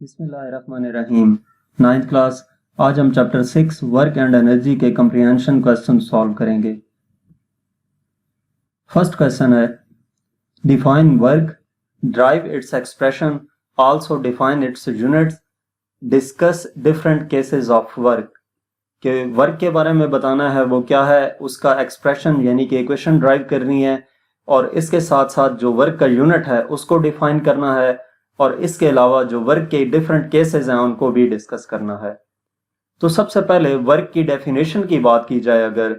बिस्मिल्लाहिर्रहमानिर्रहीम। 9th class. आज हम चैप्टर 6 वर्क एंड एनर्जी के कंप्रीहेंशन क्वेश्चन सॉल्व करेंगे। फर्स्ट क्वेश्चन है define work, drive its expression, also define it's units, discuss different cases of work. के work के बारे में बताना है वो क्या है, उसका एक्सप्रेशन यानी कि इक्वेशन ड्राइव करनी है और इसके साथ साथ जो वर्क का यूनिट है उसको डिफाइन करना है और इसके अलावा जो वर्क के डिफरेंट केसेस हैं उनको भी डिस्कस करना है। तो सबसे पहले वर्क की डेफिनेशन की बात की जाए अगर,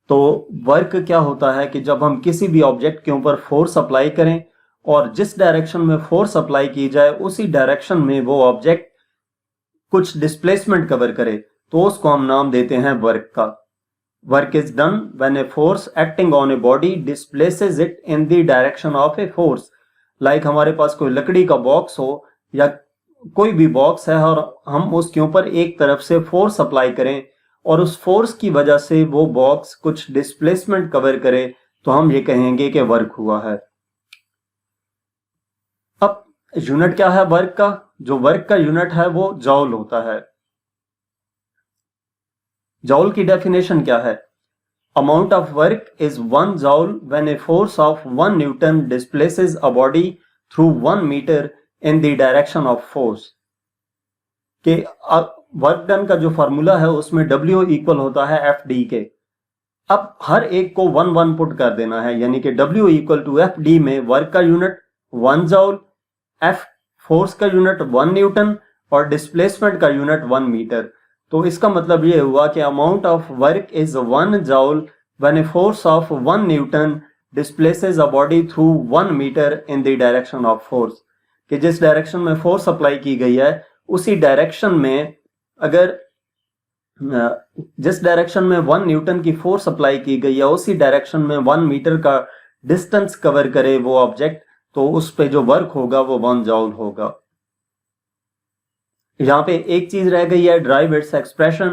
तो वर्क क्या होता है कि जब हम किसी भी ऑब्जेक्ट के ऊपर फोर्स अप्लाई करें और जिस डायरेक्शन में फोर्स अप्लाई की जाए उसी डायरेक्शन में वो ऑब्जेक्ट कुछ डिस्प्लेसमेंट कवर करे तो उसको हम नाम देते हैं वर्क का। Work is done when a force acting on a body displaces it in the direction of a force. Like हमारे पास कोई लकड़ी का बॉक्स हो या कोई भी बॉक्स है और हम उसके ऊपर एक तरफ से फोर्स अप्लाई करें और उस फोर्स की वजह से वो बॉक्स कुछ डिस्प्लेसमेंट कवर करे तो हम ये कहेंगे कि वर्क हुआ है। अब यूनिट क्या है वर्क का? जो वर्क का यूनिट है वो जॉल होता है। जॉल की डेफिनेशन क्या है? Amount of work is 1 joule when a force of 1 Newton displaces a body through 1 meter in the direction of force। के वर्क डन का जो फार्मूला है उसमें W इक्वल होता है FD के। अब हर एक को 1 1 पुट कर देना है यानी कि W इक्वल टू FD में वर्क का यूनिट 1 जॉल, F फोर्स का यूनिट 1 न्यूटन और डिस्प्लेसमेंट का यूनिट 1 मीटर। तो इसका मतलब ये हुआ कि amount of work is 1 joule when a force of 1 newton displaces a body through 1 metre in the direction of force. कि जिस डायरेक्शन में फोर्स अप्लाई की गई है उसी डायरेक्शन में अगर जिस डायरेक्शन में 1 न्यूटन की फोर्स अप्लाई की गई है उसी डायरेक्शन में 1 मीटर का डिस्टेंस कवर करे वो ऑब्जेक्ट तो उस पे जो वर्क होगा वो 1 जॉल होगा। यहां पे एक चीज रह गई है ड्राइव इट्स एक्सप्रेशन,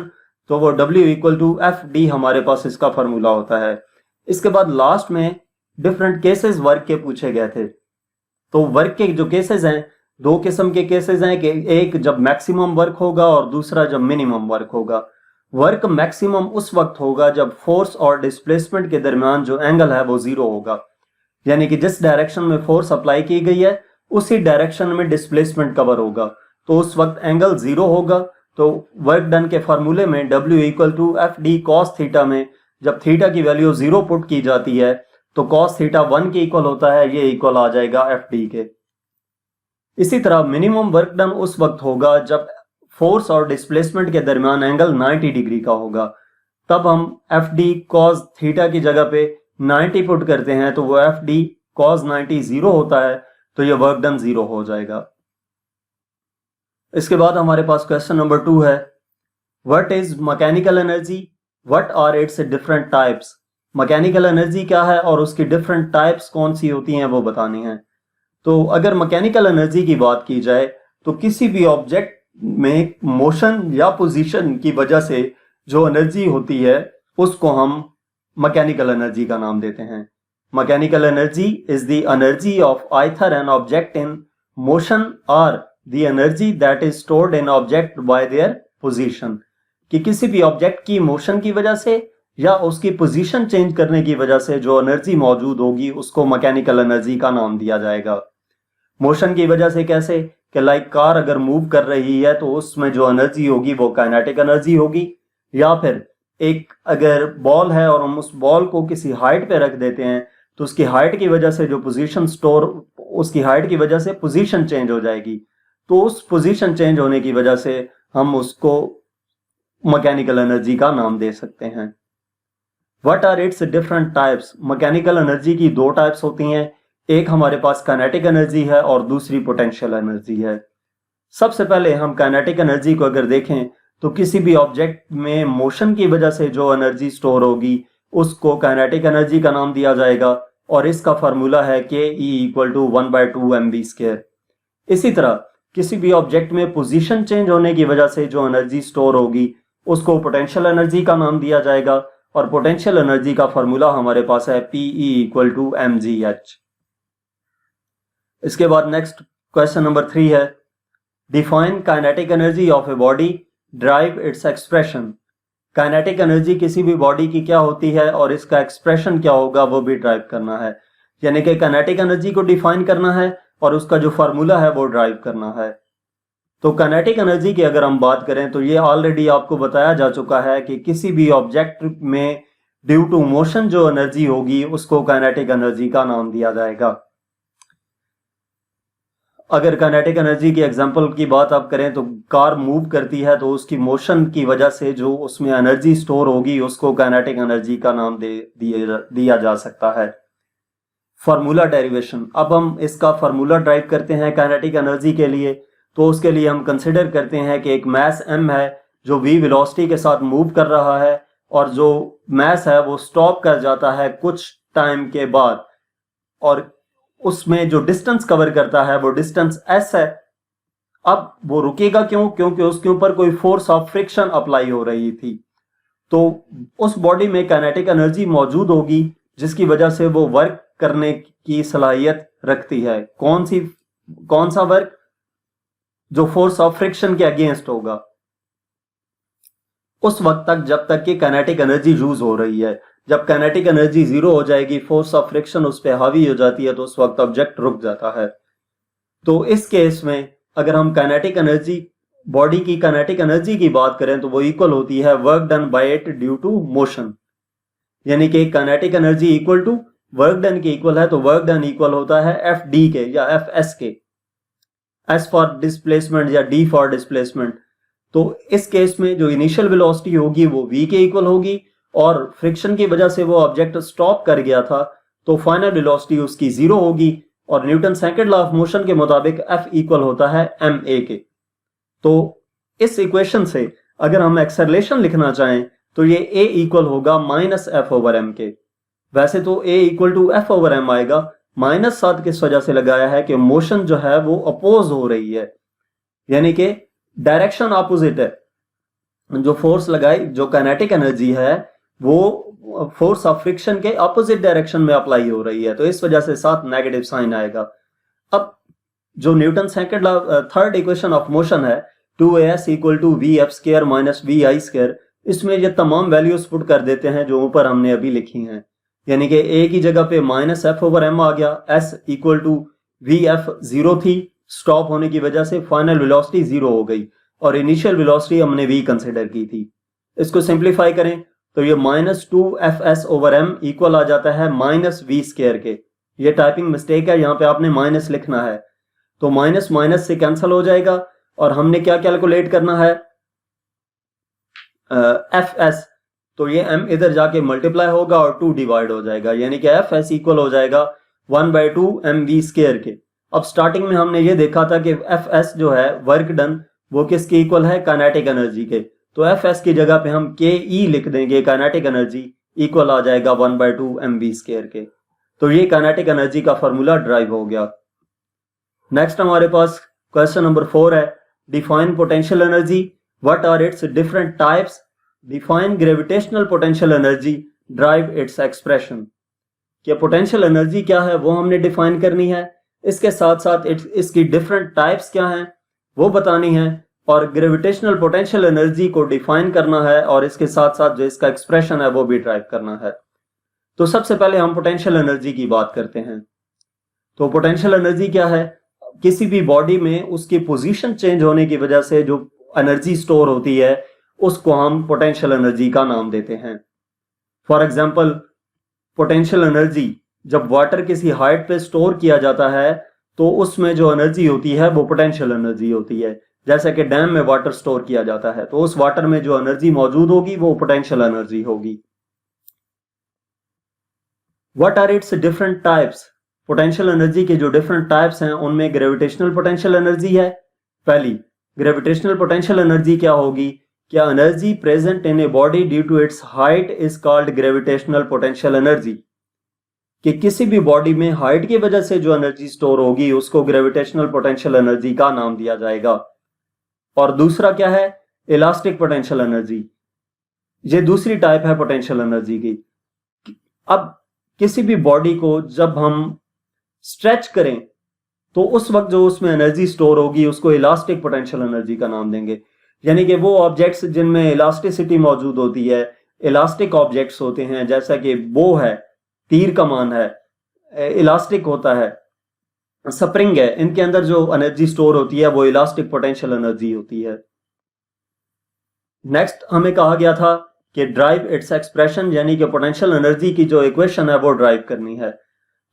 तो वो W इक्वल टू FD हमारे पास इसका फॉर्मूला होता है। इसके बाद लास्ट में डिफरेंट केसेस वर्क के पूछे गए थे। तो वर्क के जो केसेस हैं, दो किस्म के केसेस हैं कि एक जब मैक्सिमम वर्क होगा और दूसरा जब मिनिमम वर्क होगा। वर्क मैक्सिमम उस वक्त होगा जब फोर्स और डिस्प्लेसमेंट के दरमियान जो एंगल है वो 0 होगा, यानी कि जिस डायरेक्शन में फोर्स अप्लाई की गई है उसी डायरेक्शन में डिस्प्लेसमेंट कवर होगा तो उस वक्त एंगल 0 होगा। तो वर्क डन के फार्मूले में W equal to FD cos theta में जब थीटा की वैल्यू 0 पुट की जाती है तो cos थीटा 1 के इक्वल होता है, ये इक्वल आ जाएगा FD के। इसी तरह मिनिमम वर्क डन उस वक्त होगा जब फोर्स और डिस्प्लेसमेंट के दरमियान एंगल 90 डिग्री का होगा, तब हम FD cos थीटा की जगह पे 90 पुट करते हैं तो वो FD cos 90 0 होता है तो ये वर्क डन 0 हो जाएगा। इसके बाद हमारे पास क्वेश्चन नंबर 2 है what is mechanical energy, what are its different types. Mechanical energy क्या है और उसकी डिफरेंट टाइप्स कौन सी होती हैं वो बतानी है। तो अगर मैकेनिकल एनर्जी की बात की जाए तो किसी भी ऑब्जेक्ट में मोशन या पोजीशन की वजह से जो एनर्जी होती है उसको हम मैकेनिकल एनर्जी का नाम देते हैं। Mechanical energy is the energy of either an object in motion और the energy that is stored in object by their position। कि किसी भी ऑब्जेक्ट की मोशन की वजह से या उसकी पोजीशन चेंज करने की वजह से जो एनर्जी मौजूद होगी उसको मैकेनिकल एनर्जी का नाम दिया जाएगा। मोशन की वजह से कैसे कि लाइक कार अगर मूव कर रही है तो उसमें जो एनर्जी होगी वो काइनेटिक एनर्जी होगी, या फिर एक अगर बॉल है और हम उस बॉल को किसी हाइट पे रख देते हैं तो उसकी हाइट की वजह से जो पोजीशन स्टोर उसकी हाइट की वजह से पोजीशन चेंज हो जाएगी, तो उस पोजीशन चेंज होने की वजह से हम उसको मैकेनिकल एनर्जी का नाम दे सकते हैं। What are its different types. Mechanical energy की 2 टाइप्स होती हैं, एक हमारे पास काइनेटिक एनर्जी है और दूसरी पोटेंशियल एनर्जी है। सबसे पहले हम काइनेटिक एनर्जी को अगर देखें तो किसी भी ऑब्जेक्ट में मोशन की वजह से जो एनर्जी स्टोर होगी उसको काइनेटिक एनर्जी का नाम दिया जाएगा और इसका फार्मूला है Ke इक्वल टू 1/2 mv²। इसी तरह किसी भी ऑब्जेक्ट में पोजीशन चेंज होने की वजह से जो एनर्जी स्टोर होगी उसको पोटेंशियल एनर्जी का नाम दिया जाएगा और पोटेंशियल एनर्जी का फार्मूला हमारे पास है Pe इक्वल टू mgh। इसके बाद नेक्स्ट क्वेश्चन नंबर 3 है, define kinetic energy of a body, drive its expression. Kinetic energy किसी भी बॉडी की क्या होती है और इसका एक्सप्रेशन क्या होगा वो भी ड्राइव करना है। यानी कि काइनेटिक एनर्जी को डिफाइन करना है और उसका जो फार्मूला है वो ड्राइव करना है। तो काइनेटिक एनर्जी की अगर हम बात करें तो ये ऑलरेडी आपको बताया जा चुका है कि किसी भी ऑब्जेक्ट में ड्यू टू मोशन जो एनर्जी होगी उसको काइनेटिक एनर्जी का नाम दिया जाएगा। अगर काइनेटिक एनर्जी की एग्जांपल की बात आप करें तो कार मूव करती है तो उसकी मोशन की वजह से जो उसमें एनर्जी स्टोर होगी उसको काइनेटिक एनर्जी का नाम दिया जा सकता है। फार्मूला डेरिवेशन, अब हम इसका फार्मूला ड्राइव करते हैं काइनेटिक एनर्जी के लिए। तो उसके लिए हम कंसिडर करते हैं कि एक मास m है जो v वेलोसिटी के साथ मूव कर रहा है और जो मास है वो स्टॉप कर जाता है कुछ टाइम के बाद, और उसमें जो डिस्टेंस कवर करता है वो डिस्टेंस s है। अब वो रुकेगा क्यों? क्योंकि उसके ऊपर कोई फोर्स ऑफ फ्रिक्शन अप्लाई हो रही थी। तो उस बॉडी में काइनेटिक एनर्जी मौजूद होगी जिसकी वजह से वो वर्क करने की सलाहियत रखती है। कौन सा वर्क? जो फोर्स ऑफ फ्रिक्शन के अगेंस्ट होगा उस वक्त तक जब तक कि काइनेटिक एनर्जी यूज हो रही है। जब काइनेटिक एनर्जी जीरो हो जाएगी, फोर्स ऑफ फ्रिक्शन उस पर हावी हो जाती है, तो उस वक्त ऑब्जेक्ट रुक जाता है। तो इस केस में अगर हम काइनेटिक एनर्जी, बॉडी की काइनेटिक एनर्जी की बात करें तो वो इक्वल होती है work done by it due to motion. यानी कि kinetic energy equal to work done के इक्वल है, तो वर्क डन इक्वल होता है एफ डी के या एफ एस के, एस फॉर डिस्प्लेसमेंट या डी फॉर डिस्प्लेसमेंट। तो इस केस में जो इनिशियल वेलोसिटी होगी वो v के इक्वल होगी और फ्रिक्शन की वजह से वो ऑब्जेक्ट स्टॉप कर गया था तो फाइनल वेलोसिटी उसकी जीरो होगी, और Newton second law of motion के मुताबिक f इक्वल होता है ma के। तो इस इक्वेशन से अगर हम एक्सेलरेशन लिखना चाहें तो ये a इक्वल होगा माइनस एफ ओवर एम के। वैसे तो a equal to f over m आएगा, माइनस साथ किस वजह से लगाया है कि मोशन जो है वो अपोज हो रही है, यानी कि डायरेक्शन ऑपोजिट है। जो फोर्स लगाई, जो काइनेटिक एनर्जी है वो फोर्स ऑफ फ्रिक्शन के ऑपोजिट डायरेक्शन में अप्लाई हो रही है, तो इस वजह से साथ नेगेटिव साइन आएगा। अब जो newton second law, third equation of motion है 2as equal to V F square minus V I square, इसमें ये तमाम वैल्यूज पुट कर देते हैं जो ऊपर हमने अभी लिखी हैं। यानी कि a की जगह पे माइनस एफ ओवर एम आ गया, s equal to V F zero थी, स्टॉप होने की वजह से फाइनल वेलोसिटी जीरो हो गई, और इनिशियल वेलोसिटी हमने v कंसिडर की थी। इसको सिंप्लीफाई करें तो ये minus two F S over M equal आ जाता है माइनस वी स्क्वायर के। ये टाइपिंग मिस्टेक है, यहाँ पे आपने माइनस लिखना है, तो माइनस माइनस से कैंसिल हो जाएगा और हमने क्या कैलकुलेट करना है, एफ एस, तो ये m इधर जाके मल्टीप्लाई होगा और 2 डिवाइड हो जाएगा, यानी कि एफ एस इक्वल हो जाएगा 1/2 mv स्क्वायर के। अब स्टार्टिंग में हमने ये देखा था कि एफ एस जो है वर्क डन वो किसके इक्वल है, काइनेटिक एनर्जी के, तो एफ एस की जगह पे हम के ई लिख देंगे, काइनेटिक एनर्जी इक्वल आ जाएगा 1/2 mv स्क्वायर के। तो ये काइनेटिक एनर्जी का फॉर्मूला ड्राइव हो गया। नेक्स्ट हमारे पास क्वेश्चन नंबर 4 है, define potential energy, what are its different types, define gravitational potential energy, derive its expression. क्या पोटेंशियल एनर्जी क्या है वो हमने डिफाइन करनी है, इसके साथ साथ इसकी डिफरेंट टाइप्स क्या हैं वो बतानी है, और ग्रेविटेशनल पोटेंशियल एनर्जी को डिफाइन करना है, और इसके साथ साथ जो इसका एक्सप्रेशन है वो भी ड्राइव करना है। तो सबसे पहले हम पोटेंशियल एनर्जी की बात करते हैं। तो पोटेंशियल एनर्जी क्या है, किसी भी बॉडी में उसकी पोजीशन चेंज होने की वजह से जो एनर्जी स्टोर होती है उसको हम पोटेंशियल एनर्जी का नाम देते हैं। फॉर एग्जांपल, पोटेंशियल एनर्जी जब वाटर किसी हाइट पे स्टोर किया जाता है तो उसमें जो एनर्जी होती है वो पोटेंशियल एनर्जी होती है। जैसे कि डैम में वाटर स्टोर किया जाता है तो उस वाटर में जो एनर्जी मौजूद होगी वो पोटेंशियल एनर्जी होगी। What are its different types, potential energy के जो डिफरेंट टाइप्स हैं उनमें ग्रेविटेशनल पोटेंशियल एनर्जी है। पहली, ग्रेविटेशनल पोटेंशियल एनर्जी क्या होगी, क्या energy present in a body due to its height is called gravitational potential energy, कि किसी भी बॉडी में हाइट की वजह से जो एनर्जी स्टोर होगी उसको ग्रेविटेशनल पोटेंशियल एनर्जी का नाम दिया जाएगा। और दूसरा क्या है, इलास्टिक पोटेंशियल एनर्जी, ये दूसरी टाइप है पोटेंशियल एनर्जी की। अब किसी भी बॉडी को जब हम स्ट्रेच करें तो उस वक्त जो उसमें एनर्जी स्टोर होगी उसको इलास्टिक पोटेंशियल एनर्जी का नाम देंगे। यानी कि वो ऑब्जेक्ट्स जिनमें इलास्टिसिटी मौजूद होती है, इलास्टिक ऑब्जेक्ट्स होते हैं, जैसा कि बो है, तीर कमान है, इलास्टिक होता है, स्प्रिंग है, इनके अंदर जो एनर्जी स्टोर होती है वो इलास्टिक पोटेंशियल एनर्जी होती है। नेक्स्ट हमें कहा गया था कि ड्राइव इट्स एक्सप्रेशन, यानी कि पोटेंशियल एनर्जी की जो इक्वेशन है वो ड्राइव करनी है।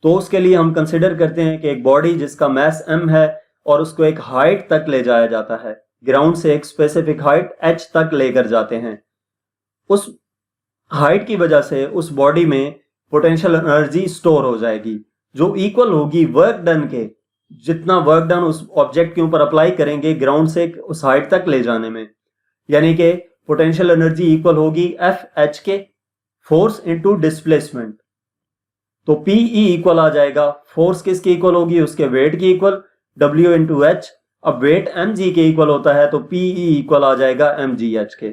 तो उसके लिए हम कंसिडर करते हैं कि एक बॉडी जिसका मास m है और उसको एक हाइट तक ले जाया जाता है, ग्राउंड से एक स्पेसिफिक हाइट h तक लेकर जाते हैं। उस हाइट की वजह से उस बॉडी में पोटेंशियल एनर्जी स्टोर हो जाएगी जो इक्वल होगी वर्क डन के, जितना वर्क डन उस ऑब्जेक्ट के ऊपर अप्लाई करेंगे ग्राउंड से उस हाइट तक ले जाने में। यानी कि पोटेंशियल एनर्जी इक्वल होगी एफ एच के, फोर्स इनटू डिस्प्लेसमेंट। तो पीई इक्वल आ जाएगा, फोर्स किसकी इक्वल होगी, उसके वेट की इक्वल, डब्ल्यू इंटू एच। अब वेट एम जी के इक्वल होता है तो पीई इक्वल आ जाएगा एम जी एच के।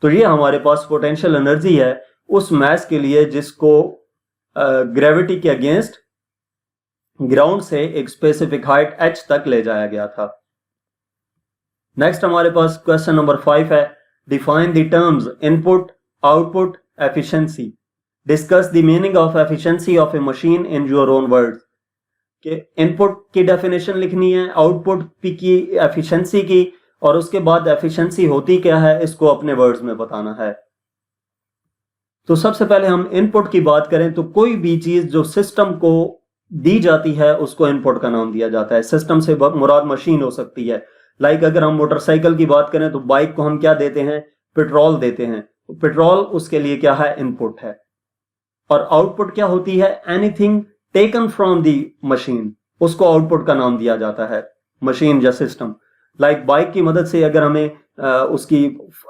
तो ये हमारे पास पोटेंशियल एनर्जी है उस मास के लिए जिसको ग्रेविटी के अगेंस्ट ग्राउंड से एक स्पेसिफिक हाइट एच तक ले जाया गया था। नेक्स्ट हमारे पास क्वेश्चन नंबर 5 है, define the terms input, output, efficiency. Discuss the meaning of efficiency of a machine in your own words. कि इनपुट की डेफिनेशन लिखनी है, आउटपुट की एफिशिएंसी की, और उसके बाद एफिशिएंसी होती क्या है इसको अपने वर्ड्स में बताना है। तो सबसे पहले हम इनपुट की बात करें तो कोई भी चीज जो सिस्टम को दी जाती है उसको इनपुट का नाम दिया जाता है। सिस्टम से मुराद मशीन हो सकती है। लाइक अगर हम मोटरसाइकिल की बात करें तो बाइक को हम क्या देते हैं, पेट्रोल देते हैं। पेट्रोल उसके लिए क्या है, इनपुट है। और आउटपुट क्या होती है, anything taken from the machine, उसको आउटपुट का नाम दिया जाता है, मशीन या सिस्टम। लाइक बाइक की मदद से अगर हमें उसकी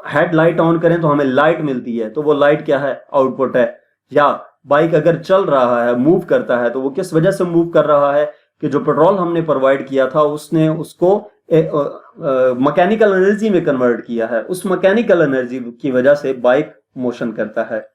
हेडलाइट ऑन करें तो हमें लाइट मिलती है, तो वो लाइट क्या है, आउटपुट है। या बाइक अगर चल रहा है, मूव करता है, तो वो किस वजह से मूव कर रहा है कि जो पेट्रोल हमने प्रोवाइड किया था उसने उसको मैकेनिकल एनर्जी में कन्वर्ट किया है। उस मैकेनिकल एनर्जी की वजह से बाइक मोशन करता है।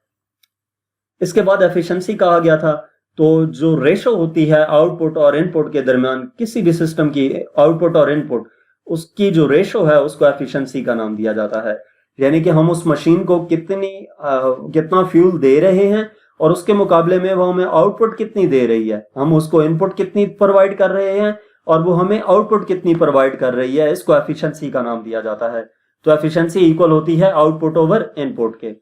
इसके बाद एफिशिएंसी कहा गया था। तो जो रेशो होती है आउटपुट और इनपुट के दरमियान, किसी भी सिस्टम की आउटपुट और इनपुट, उसकी जो रेशो है उसको एफिशिएंसी का नाम दिया जाता है। यानी कि हम उस मशीन को कितना फ्यूल दे रहे हैं और उसके मुकाबले में वो हमें आउटपुट कितनी दे रही है, हम उसको इनपुट कितनी प्रोवाइड कर रहे हैं और वो हमें आउटपुट कितनी प्रोवाइड कर रही है, इसको एफिशिएंसी का नाम दिया जाता है। तो एफिशिएंसी इक्वल होती है आउटपुट ओवर इनपुट के।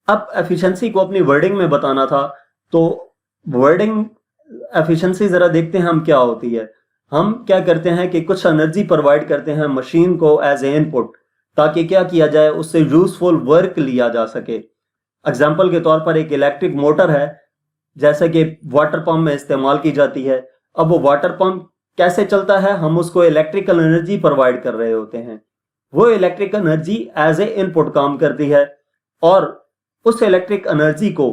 अब एफिशिएंसी को अपनी वर्डिंग में बताना था, तो वर्डिंग एफिशिएंसी जरा देखते हैं हम क्या होती है। हम क्या करते हैं कि कुछ एनर्जी प्रोवाइड करते हैं मशीन को एज ए इनपुट, ताकि क्या किया जाए, उससे यूजफुल वर्क लिया जा सके। एग्जाम्पल के तौर पर एक इलेक्ट्रिक मोटर है, जैसे कि वाटर पंप में इस्तेमाल की जाती है। अब वो वाटर पंप कैसे चलता है, हम उसको इलेक्ट्रिकल एनर्जी प्रोवाइड कर रहे होते हैं। वो electric energy as a input काम करती है और उस इलेक्ट्रिक एनर्जी को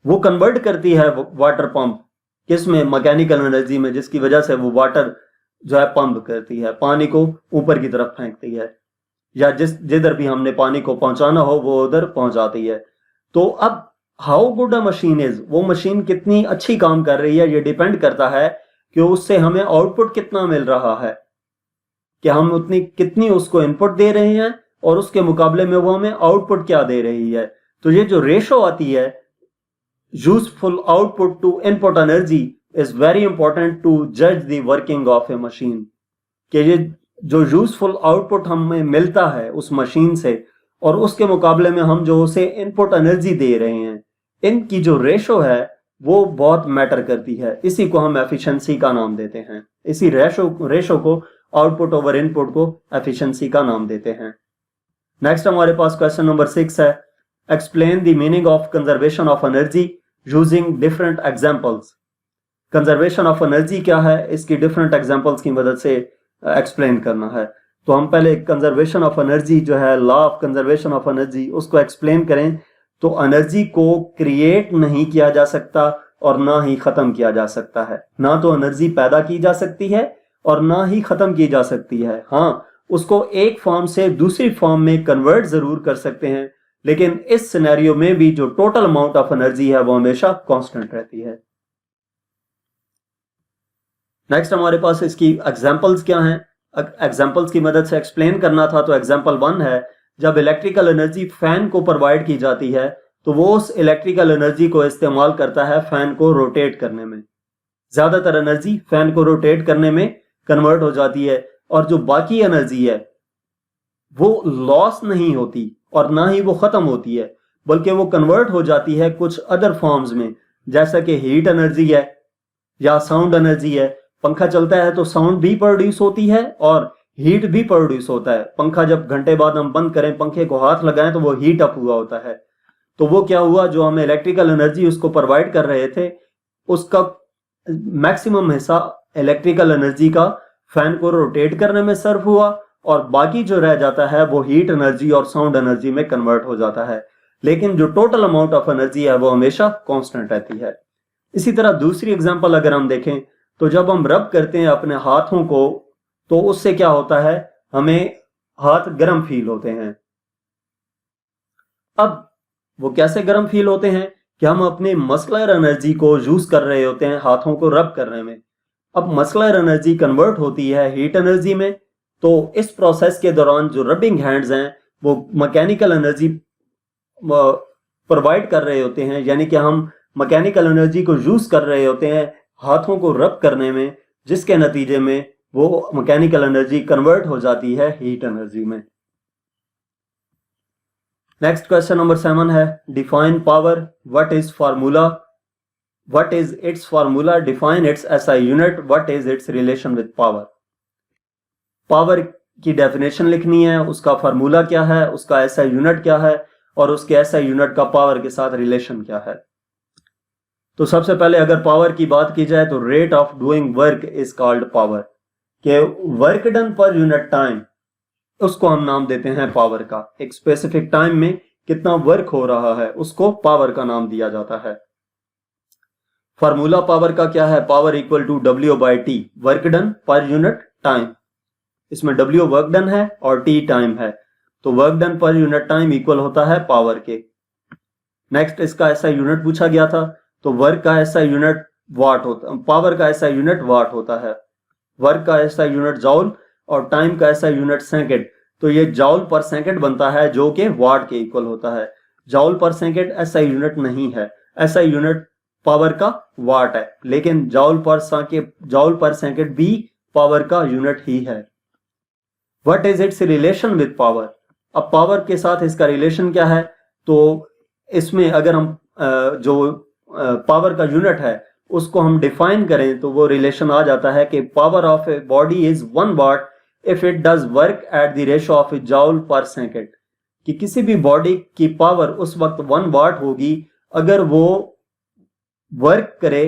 वो कन्वर्ट करती है वाटर पंप किसमें, मैकेनिकल एनर्जी में, जिसकी वजह से वो वाटर जो है पंप करती है, पानी को ऊपर की तरफ फेंकती है, या जिधर भी हमने पानी को पहुंचाना हो वो उधर पहुंचाती है। तो अब how good a machine is, वो मशीन कितनी अच्छी काम कर रही है, ये डिपेंड करता है कि उससे हमें आउटपुट कितना मिल रहा है, कि हम उतनी कितनी उसको इनपुट दे रहे हैं और उसके मुकाबले में वो हमें आउटपुट क्या दे रही है। तो ये जो रेशो आती है, useful output to input energy, is very important to जज the working of a machine. कि ये जो यूजफुल आउटपुट हमें मिलता है उस मशीन से और उसके मुकाबले में हम जो उसे इनपुट एनर्जी दे रहे हैं, इनकी जो रेशो है वो बहुत मैटर करती है। इसी को हम एफिशिएंसी का नाम देते हैं। इसी रेशो को, आउटपुट ओवर इनपुट को, एफिशिएंसी का नाम देते हैं। नेक्स्ट हमारे पास क्वेश्चन नंबर 6 है, explain the meaning of conservation of energy using different examples. Conservation of energy क्या है, इसकी डिफरेंट एग्जांपल्स की मदद से एक्सप्लेन करना है। तो हम पहले कंजर्वेशन ऑफ एनर्जी जो है, law of conservation of energy, उसको एक्सप्लेन करें। तो एनर्जी को क्रिएट नहीं किया जा सकता और ना ही खत्म किया जा सकता है। ना तो एनर्जी पैदा की जा सकती है और ना ही खत्म की जा सकती है। हाँ, उसको एक फॉर्म से दूसरी फॉर्म में कन्वर्ट जरूर कर सकते हैं, लेकिन इस सिनेरियो में भी जो टोटल अमाउंट ऑफ एनर्जी है वो हमेशा कांस्टेंट रहती है। नेक्स्ट हमारे पास इसकी एग्जांपल्स क्या हैं? एग्जांपल्स की मदद से एक्सप्लेन करना था तो एग्जांपल 1 है, जब इलेक्ट्रिकल एनर्जी फैन को प्रोवाइड की जाती है तो वो उस इलेक्ट्रिकल एनर्जी को इस्तेमाल करता है फैन को रोटेट करने में। ज्यादातर एनर्जी फैन को रोटेट करने में कन्वर्ट हो जाती है और जो बाकी एनर्जी है वो लॉस नहीं होती और ना ही वो खत्म होती है, बल्कि वो कन्वर्ट हो जाती है कुछ अदर फॉर्म्स में, जैसा कि हीट एनर्जी है या साउंड एनर्जी है। पंखा चलता है तो साउंड भी प्रोड्यूस होती है और हीट भी प्रोड्यूस होता है। पंखा जब घंटे बाद हम बंद करें, पंखे को हाथ लगाएं तो वो हीट अप हुआ होता है। तो वो क्या हुआ, जो हमें इलेक्ट्रिकल एनर्जी उसको प्रोवाइड कर रहे थे उसका मैक्सिमम हिस्सा इलेक्ट्रिकल एनर्जी का फैन को रोटेट करने में सर्व हुआ और बाकी जो रह जाता है वो हीट एनर्जी और साउंड एनर्जी में कन्वर्ट हो जाता है। लेकिन जो टोटल अमाउंट ऑफ एनर्जी है वो हमेशा कांस्टेंट रहती है। इसी तरह दूसरी एग्जांपल अगर हम देखें तो जब हम रब करते हैं अपने हाथों को तो उससे क्या होता है, हमें हाथ गर्म फील होते हैं। अब वो कैसे गर्म फील होते हैं कि हम अपनी मस्कुलर एनर्जी को यूज कर रहे होते हैं हाथों को रब करने में। अब मस्कुलर एनर्जी कन्वर्ट होती है हीट एनर्जी में, तो इस प्रोसेस के दौरान जो रबिंग हैंड्स हैं वो मैकेनिकल एनर्जी प्रोवाइड कर रहे होते हैं, यानी कि हम मैकेनिकल एनर्जी को यूज कर रहे होते हैं हाथों को रब करने में, जिसके नतीजे में वो मैकेनिकल एनर्जी कन्वर्ट हो जाती है हीट एनर्जी में। नेक्स्ट क्वेश्चन नंबर 7 है, define power, what is formula, what is it's formula, define it's SI unit, what is it's relation with power. Power की डेफिनेशन लिखनी है, उसका फार्मूला क्या है, उसका एसआई यूनिट क्या है और उसके एसआई यूनिट का पावर के साथ रिलेशन क्या है। तो सबसे पहले अगर पावर की बात की जाए तो rate of doing work is called power, के work done per unit time, उसको हम नाम देते हैं पावर का। एक स्पेसिफिक टाइम में कितना वर्क हो रहा है उसको पावर का नाम दिया जाता है। फार्मूला पावर का क्या है, power equal to W by T, work done per unit time. इसमें W वर्क डन है और T टाइम है, तो work done per unit time equal होता है पावर के। नेक्स्ट इसका ऐसा यूनिट पूछा गया था, तो वर्क का ऐसा यूनिट वाट होता, पावर का ऐसा यूनिट वाट होता है, वर्क का ऐसा यूनिट जॉल और टाइम का ऐसा यूनिट सेकंड। तो ये जॉल पर सेकंड बनता है जो कि वाट के इक्वल होता है। जॉल पर सेकंड ऐसा यूनिट नहीं है, ऐसा यूनिट पावर का वाट है, लेकिन जॉल पर सेकंड भी पावर का यूनिट ही है। What is it's relation with power, अब पावर के साथ इसका रिलेशन क्या है, तो इसमें अगर हम जो पावर का यूनिट है उसको हम डिफाइन करें तो वो रिलेशन आ जाता है कि power of a body is 1 what if it does work at the ratio of ए जॉल पर सेकंड, कि किसी भी बॉडी की पावर उस वक्त 1 वाट होगी अगर वो वर्क करे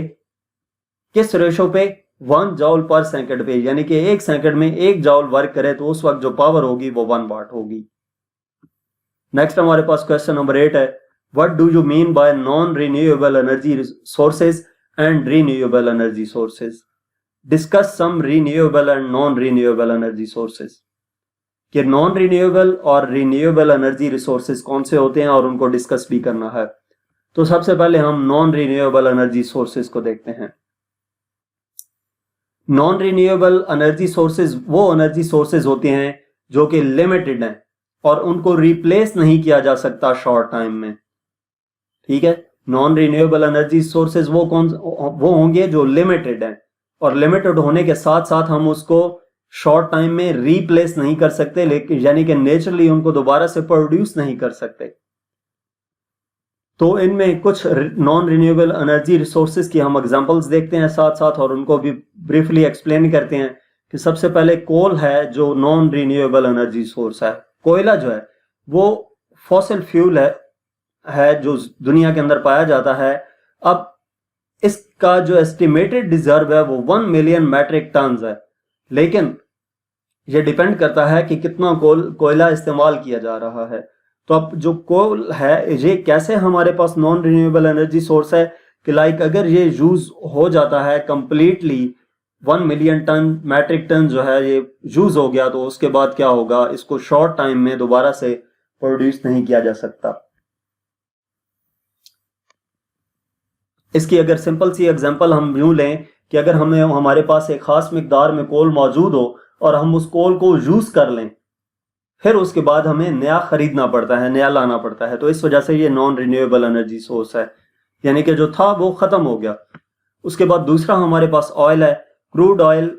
किस रेशो पे, 1 जॉल पर सेकंड पे, यानी कि 1 सेकंड में 1 जॉल वर्क करे तो उस वक्त जो पावर होगी वो 1 वाट होगी। नेक्स्ट हमारे पास क्वेश्चन नंबर 8 है, what do you mean by non renewable energy sources and renewable energy sources, discuss some renewable and non renewable energy sources, कि नॉन रिन्यूएबल और रिन्यूएबल एनर्जी रिसोर्सेज कौन से होते हैं और उनको डिस्कस भी करना है। तो सबसे पहले हम नॉन रिन्यूएबल एनर्जी सोर्सेज को देखते हैं। नॉन रिन्यूएबल एनर्जी सोर्सेज वो एनर्जी सोर्सेज होते हैं जो कि लिमिटेड हैं और उनको रिप्लेस नहीं किया जा सकता शॉर्ट टाइम में। ठीक है, नॉन रिन्यूएबल एनर्जी सोर्सेज वो होंगे जो लिमिटेड हैं और लिमिटेड होने के साथ साथ हम उसको शॉर्ट टाइम में रिप्लेस नहीं कर सकते, लेकिन यानी कि नेचुरली उनको दोबारा से प्रोड्यूस नहीं कर सकते। तो इनमें कुछ नॉन रिन्यूएबल एनर्जी रिसोर्सेज की हम एग्जांपल्स देखते हैं साथ साथ और उनको भी ब्रीफली एक्सप्लेन करते हैं। कि सबसे पहले कोल है जो नॉन रिन्यूएबल एनर्जी सोर्स है। कोयला जो है वो फॉसिल फ्यूल है जो दुनिया के अंदर पाया जाता है। अब इसका जो एस्टिमेटेड रिजर्व है वो 1 मिलियन मैट्रिक टन है, लेकिन ये डिपेंड करता है कि कितना कोयला इस्तेमाल किया जा रहा है। तो अब जो कोल है ये कैसे हमारे पास नॉन रिन्यूएबल एनर्जी सोर्स है कि लाइक अगर ये यूज हो जाता है completely 1 million ton metric ton जो है ये यूज हो गया, तो उसके बाद क्या होगा, इसको शॉर्ट टाइम में दोबारा से प्रोड्यूस नहीं किया जा सकता। इसकी अगर सिंपल सी एग्जांपल हम यूं लें कि अगर हमें हमारे पास एक खास मिकदार में कोल मौजूद हो और हम उस कोल को यूज कर लें, फिर उसके बाद हमें नया खरीदना पड़ता है, नया लाना पड़ता है। तो इस वजह से ये नॉन रिन्यूएबल एनर्जी सोर्स है, यानी कि जो था वो खत्म हो गया। उसके बाद दूसरा हमारे पास ऑयल है, क्रूड ऑयल।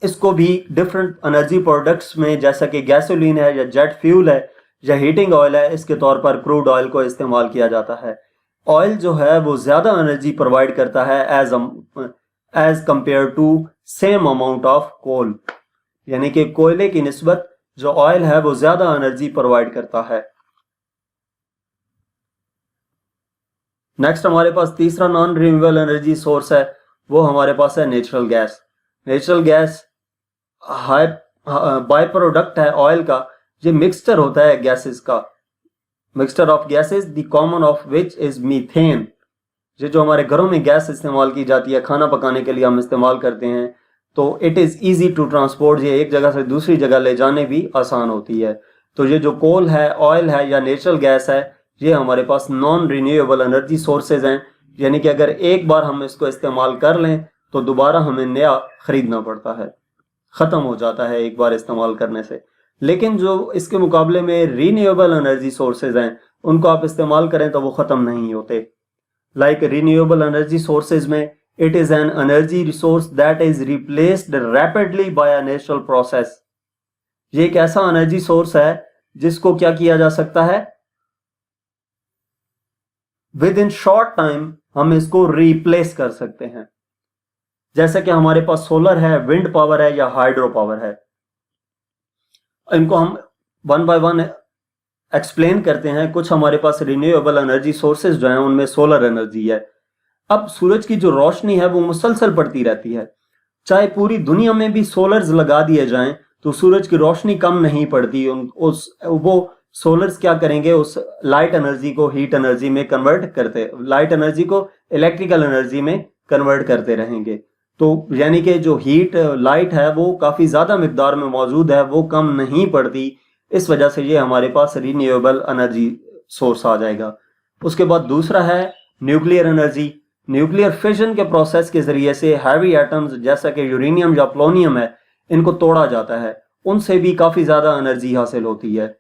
इसको भी डिफरेंट एनर्जी प्रोडक्ट्स में, जैसा कि गैसोलीन है या जेट फ्यूल है या हीटिंग ऑयल है, इसके तौर पर क्रूड ऑयल को इस्तेमाल किया जाता है। ऑयल जो है वो ज्यादा एनर्जी प्रोवाइड करता है as compare to same amount of coal, यानी कि कोयले की निस्बत जो ऑयल है वो ज्यादा एनर्जी प्रोवाइड करता है। नेक्स्ट हमारे पास तीसरा नॉन रिन्यूएबल एनर्जी सोर्स है, वो हमारे पास है natural gas. Natural gas high by product है ऑयल का। ये मिक्सचर होता है गैसेस का, mixture of gases, the common of which is methane. ये जो हमारे घरों में गैस इस्तेमाल की जाती है, खाना पकाने के लिए हम इस्तेमाल करते हैं, तो it is easy to transport, ये एक जगह से दूसरी जगह ले जाने भी आसान होती है। तो ये जो कोल है, ऑयल है या नेचुरल गैस है, ये हमारे पास नॉन रिन्यूएबल एनर्जी सोर्सेज हैं, यानी कि अगर एक बार हम इसको इस्तेमाल कर लें तो दोबारा हमें नया खरीदना पड़ता है, खत्म हो जाता है एक बार इस्तेमाल करने से। लेकिन जो इसके मुकाबले में रिन्यूएबल एनर्जी सोर्सेज हैं, उनको आप इस्तेमाल करें तो वो खत्म नहीं होते। लाइक रिन्यूएबल एनर्जी सोर्सेज में it is an energy resource that is replaced rapidly by a natural process. ये एक ऐसा एनर्जी सोर्स है जिसको क्या किया जा सकता है, विद इन शॉर्ट टाइम हम इसको रिप्लेस कर सकते हैं। जैसे कि हमारे पास सोलर है, विंड पावर है या हाइड्रो पावर है। इनको हम वन बाय वन एक्सप्लेन करते हैं। कुछ हमारे पास रिन्यूएबल एनर्जी सोर्सेज जो हैं उनमें सोलर एनर्जी है। अब सूरज की जो रोशनी है वो मुसलसल पड़ती रहती है, चाहे पूरी दुनिया में भी सोलर्स लगा दिए जाएं तो सूरज की रोशनी कम नहीं पड़ती। वो सोलर्स क्या करेंगे, उस लाइट एनर्जी को हीट एनर्जी में कन्वर्ट करते, लाइट एनर्जी को इलेक्ट्रिकल एनर्जी में कन्वर्ट करते रहेंगे। तो यानी कि जो हीट लाइट है वो काफी ज्यादा मिकदार में मौजूद है, वो कम नहीं पड़ती। इस वजह से ये हमारे पास रिन्यूएबल एनर्जी सोर्स आ जाएगा। उसके बाद दूसरा है न्यूक्लियर एनर्जी। न्यूक्लियर फिजन के प्रोसेस के जरिए से हैवी एटम्स जैसा कि यूरेनियम या प्लोनियम है, इनको तोड़ा जाता है, उनसे भी काफी ज्यादा एनर्जी हासिल होती है।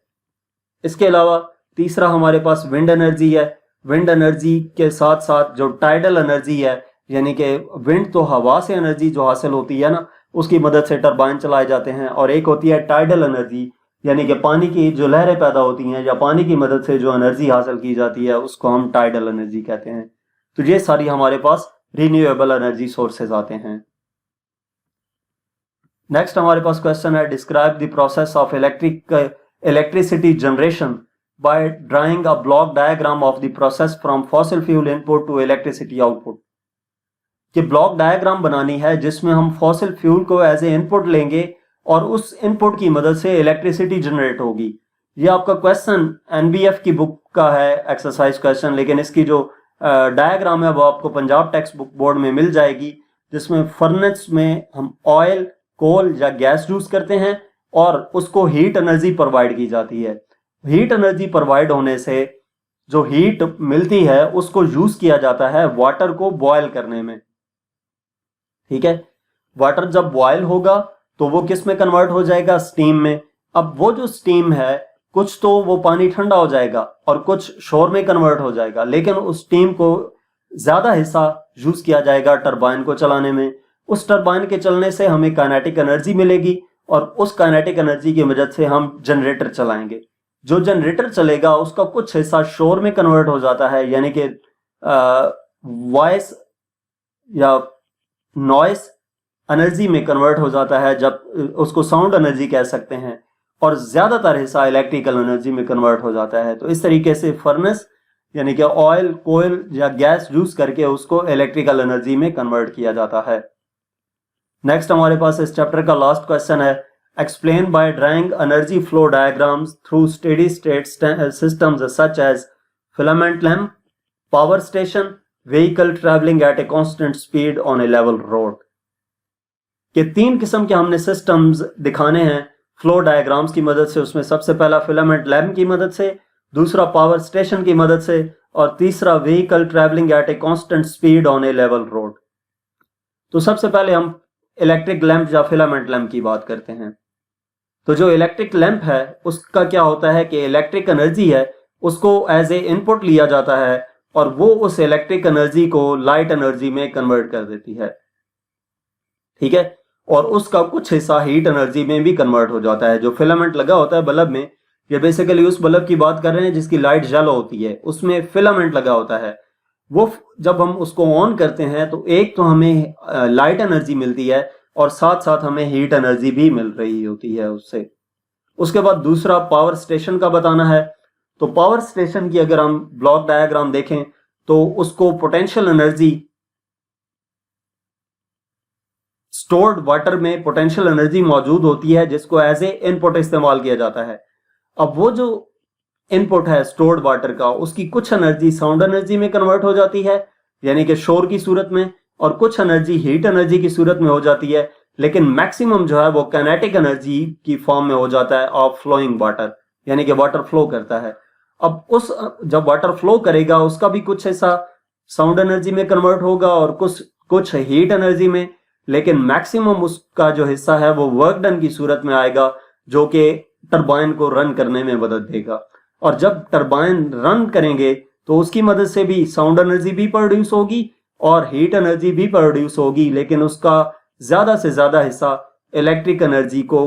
इसके अलावा तीसरा हमारे पास विंड एनर्जी है। विंड एनर्जी के साथ साथ जो टाइडल एनर्जी है, यानी कि विंड तो हवा से एनर्जी जो हासिल होती है ना, उसकी मदद से टरबाइन चलाए जाते हैं, और एक होती है टाइडल एनर्जी, यानी कि पानी की जो लहरें पैदा होती हैं या पानी की मदद से जो एनर्जी हासिल की जाती है उसको हम टाइडल एनर्जी कहते हैं। तो ये सारी हमारे पास रिन्यूएबल एनर्जी सोर्सेज आते हैं। नेक्स्ट हमारे पास क्वेश्चन है, describe the process of electricity generation by drawing a block diagram of the process from fossil fuel input to electricity output. कि ब्लॉक डायग्राम बनानी है जिसमें हम फॉसिल फ्यूल को एज ए इनपुट लेंगे और उस इनपुट की मदद से इलेक्ट्रिसिटी जनरेट होगी। ये आपका क्वेश्चन एनबीएफ की बुक का है, एक्सरसाइज क्वेश्चन, लेकिन इसकी जो डायग्राम है वो आपको पंजाब टेक्स्ट बुक बोर्ड में मिल जाएगी, जिसमें फर्नेस में हम ऑयल, कोल या गैस यूज करते हैं और उसको हीट एनर्जी प्रोवाइड की जाती है। हीट एनर्जी प्रोवाइड होने से जो हीट मिलती है उसको यूज किया जाता है वाटर को बॉयल करने में। ठीक है, वाटर जब बॉयल होगा तो वो किस में कन्वर्ट हो जाएगा, स्टीम में। अब वो जो स्टीम है, कुछ तो वो पानी ठंडा हो जाएगा और कुछ शोर में कन्वर्ट हो जाएगा, लेकिन उस स्टीम को ज्यादा हिस्सा यूज किया जाएगा टरबाइन को चलाने में। उस टरबाइन के चलने से हमें काइनेटिक एनर्जी मिलेगी और उस काइनेटिक एनर्जी की मदद से हम जनरेटर चलाएंगे। जो जनरेटर चलेगा उसका कुछ हिस्सा शोर में कन्वर्ट हो जाता है, यानी कि वॉइस या नॉइस एनर्जी में कन्वर्ट हो जाता है, जब उसको साउंड एनर्जी कह सकते हैं, और ज्यादातर हिस्सा इलेक्ट्रिकल एनर्जी में कन्वर्ट हो जाता है। तो इस तरीके से फर्नेस यानी कि ऑयल, कोयल या गैस यूज करके उसको इलेक्ट्रिकल एनर्जी में कन्वर्ट किया जाता है। नेक्स्ट हमारे पास इस चैप्टर का लास्ट क्वेश्चन है, explain by drawing energy flow diagrams through steady state systems such as filament lamp, power station, vehicle travelling at a constant speed on a level road. के 3 किस्म के हमने सिस्टम्स दिखाने हैं फ्लो डायग्राम्स की मदद से। उसमें सबसे पहला फिलामेंट लैम्प की मदद से, दूसरा पावर स्टेशन की मदद से, और तीसरा vehicle travelling at a constant speed on a level road. तो सबसे पहले हम इलेक्ट्रिक लैंप या फिलामेंट लैंप की बात करते हैं। तो जो इलेक्ट्रिक लैंप है उसका क्या होता है कि इलेक्ट्रिक एनर्जी है उसको एज ए इनपुट लिया जाता है और वो उस इलेक्ट्रिक एनर्जी को लाइट एनर्जी में कन्वर्ट कर देती है, ठीक है। और उसका कुछ हिस्सा हीट एनर्जी में भी कन्वर्ट हो जाता है। जो फिलामेंट लगा होता है बल्ब में, ये बेसिकली उस बल्ब की बात कर रहे हैं जिसकी लाइट येलो होती है, उसमें फिलामेंट लगा होता है। वो जब हम उसको ऑन करते हैं तो एक तो हमें लाइट एनर्जी मिलती है और साथ साथ हमें हीट एनर्जी भी मिल रही होती है उससे। उसके बाद दूसरा पावर स्टेशन का बताना है। तो पावर स्टेशन की अगर हम ब्लॉक डायग्राम देखें तो उसको पोटेंशियल एनर्जी, स्टोर्ड वाटर में पोटेंशियल एनर्जी मौजूद होती है जिसको एज ए इनपुट इस्तेमाल किया जाता है। अब वो जो इनपुट है स्टोर्ड वाटर का, उसकी कुछ एनर्जी साउंड एनर्जी में कन्वर्ट हो जाती है यानी कि शोर की सूरत में, और कुछ एनर्जी हीट एनर्जी की सूरत में हो जाती है, लेकिन मैक्सिमम जो है वो काइनेटिक एनर्जी की फॉर्म में हो जाता है ऑफ फ्लोइंग वाटर, यानी कि वाटर फ्लो करता है। अब उस जब वाटर फ्लो करेगा उसका भी कुछ हिस्सा साउंड एनर्जी में कन्वर्ट होगा और कुछ हीट एनर्जी में, लेकिन मैक्सिमम उसका जो हिस्सा है वो वर्क डन की सूरत में आएगा जो कि टरबाइन को रन करने में मदद देगा। और जब टरबाइन रन करेंगे तो उसकी मदद से भी साउंड एनर्जी भी प्रोड्यूस होगी और हीट एनर्जी भी प्रोड्यूस होगी, लेकिन उसका ज्यादा से ज्यादा हिस्सा इलेक्ट्रिक एनर्जी को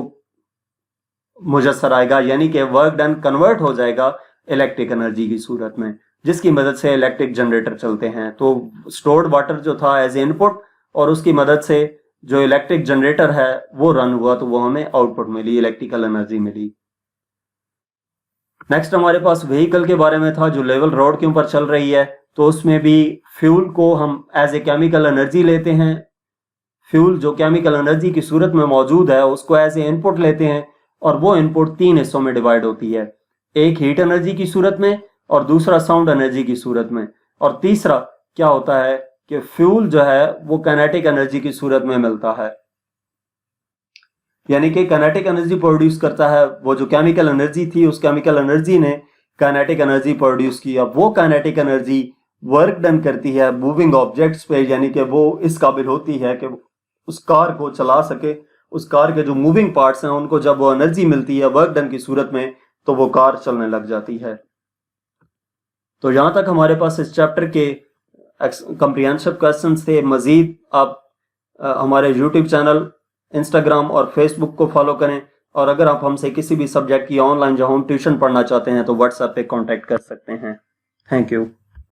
मुयस्सर आएगा, यानी कि वर्क डन कन्वर्ट हो जाएगा इलेक्ट्रिक एनर्जी की सूरत में, जिसकी मदद से इलेक्ट्रिक जनरेटर चलते हैं। तो स्टोर्ड वाटर जो था एज इनपुट और उसकी मदद से जो इलेक्ट्रिक जनरेटर है वो रन हुआ तो वो हमें आउटपुट मिली, इलेक्ट्रिकल एनर्जी मिली। नेक्स्ट हमारे पास व्हीकल के बारे में था जो लेवल रोड के ऊपर चल रही है। तो उसमें भी फ्यूल को हम एज ए केमिकल एनर्जी लेते हैं। फ्यूल जो केमिकल एनर्जी की सूरत में मौजूद है उसको एज ए इनपुट लेते हैं और वो इनपुट 3 हिस्सों में डिवाइड होती है, एक हीट एनर्जी की सूरत में और दूसरा साउंड एनर्जी की सूरत में, और तीसरा क्या होता है कि फ्यूल जो है वो काइनेटिक एनर्जी की सूरत में मिलता है, यानी कि काइनेटिक एनर्जी प्रोड्यूस करता है। वो जो केमिकल एनर्जी थी उस केमिकल एनर्जी ने काइनेटिक एनर्जी प्रोड्यूस की। अब वो काइनेटिक एनर्जी वर्क डन करती है मूविंग ऑब्जेक्ट्स पे, यानी कि वो इस काबिल होती है कि उस कार को चला सके। उस कार के जो मूविंग पार्ट्स हैं उनको जब वो एनर्जी मिलती है वर्क डन की सूरत में तो वो कार चलने लग जाती है। तो यहां तक हमारे पास इस चैप्टर के कॉम्प्रिहेंसिव क्वेश्चंस थे। मजीद आप हमारे यूट्यूब चैनल, इंस्टाग्राम और फेसबुक को फॉलो करें, और अगर आप हमसे किसी भी सब्जेक्ट की ऑनलाइन या होम ट्यूशन पढ़ना चाहते हैं तो व्हाट्सएप पे कांटेक्ट कर सकते हैं। Thank you.